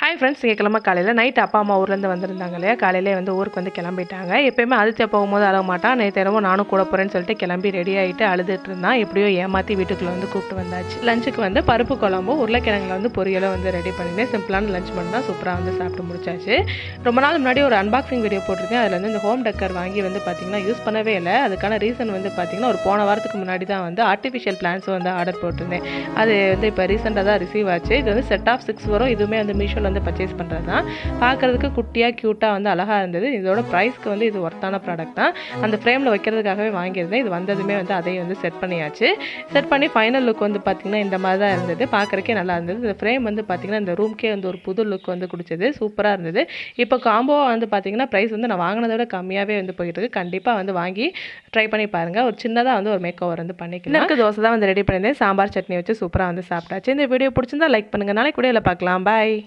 Hi friends, திங்கக்கிழமை காலையில் night அப்பா அம்மா ஊர்லேருந்து வந்திருந்தாங்க இல்லையா. காலையிலே வந்து ஊருக்கு வந்து கிளம்பிட்டாங்க. எப்போயுமே ஆதித்யா போகும்போது அழக மாட்டான். நேற்று என்னமோ நானும் கூட போகிறேன்னு சொல்லிட்டு கிளம்பி ரெடி ஆகிட்டு அழுதுட்டு இருந்தான். எப்படியோ ஏமாற்றி வீட்டுக்குள்ளே வந்து கூப்பிட்டு வந்தாச்சு. லஞ்சுக்கு வந்து பருப்பு குழம்பும் உருளைக்கிழங்குல வந்து பொரியலும் வந்து ரெடி பண்ணியிருந்தேன். சிம்பிளான லஞ்ச் மட்டும் தான் சூப்பராக வந்து சாப்பிட்டு முடிச்சாச்சு. ரொம்ப நாள் முன்னாடி ஒரு அன்பாக்சிங் வீடியோ போட்டிருக்கேன். அதில் வந்து இந்த ஹோம் டெக்கர் வாங்கி வந்து பார்த்திங்கன்னா யூஸ் பண்ணவே இல்லை. அதுக்கான ரீசன் வந்து பார்த்திங்கன்னா ஒரு போன வாரத்துக்கு முன்னாடி தான் வந்து ஆர்டிஃபிஷியல் பிளான்ஸும் வந்து ஆர்டர் போட்டிருந்தேன். அது வந்து இப்போ ரீசெண்டாக தான் ரிசீவ் ஆச்சு. இது வந்து செட் ஆஃப் 6 வரும். இதுவுமே வந்து மீஷோவில் வந்து பர்ச்சேஸ் பண்ணுறது தான். பார்க்குறதுக்கு குட்டியாக க்யூட்டாக வந்து அழகாக இருந்தது. இதோட ப்ரைஸ்க்கு வந்து இது ஒர்த்தான ப்ராடக்ட் தான். அந்த ஃப்ரேமில் வைக்கிறதுக்காகவே வாங்கியிருந்தேன். இது வந்ததுமே வந்து அதையும் வந்து செட் பண்ணியாச்சு. செட் பண்ணி ஃபைனல் லுக் வந்து பார்த்திங்கன்னா இந்த மாதிரி தான் இருந்தது. பார்க்குறக்கே நல்லா இருந்தது. இந்த ஃப்ரேம் வந்து பார்த்திங்கன்னா இந்த ரூம்க்கே வந்து ஒரு புது லுக் வந்து கொடுத்தது. சூப்பராக இருந்தது. இப்போ காம்போவாக வந்து பார்த்திங்கன்னா ப்ரைஸ் வந்து நான் வாங்கினதை விட கம்மியாகவே வந்து போயிட்டு இருக்கு. கண்டிப்பாக வந்து வாங்கி ட்ரை பண்ணி பாருங்கள். ஒரு சின்னதாக வந்து ஒரு மேக் ஓவர் வந்து பண்ணிக்கலாம். எனக்கு தோசை தான் வந்து ரெடி பண்ணியிருந்தேன். சாம்பார் சட்னி வச்சு சூப்பராக வந்து சாப்பிட்டாச்சு. இந்த வீடியோ பிடிச்சிருந்தா லைக் பண்ணுங்கள். நாளைக்கு வீடியோவில் பார்க்கலாம். பாய்.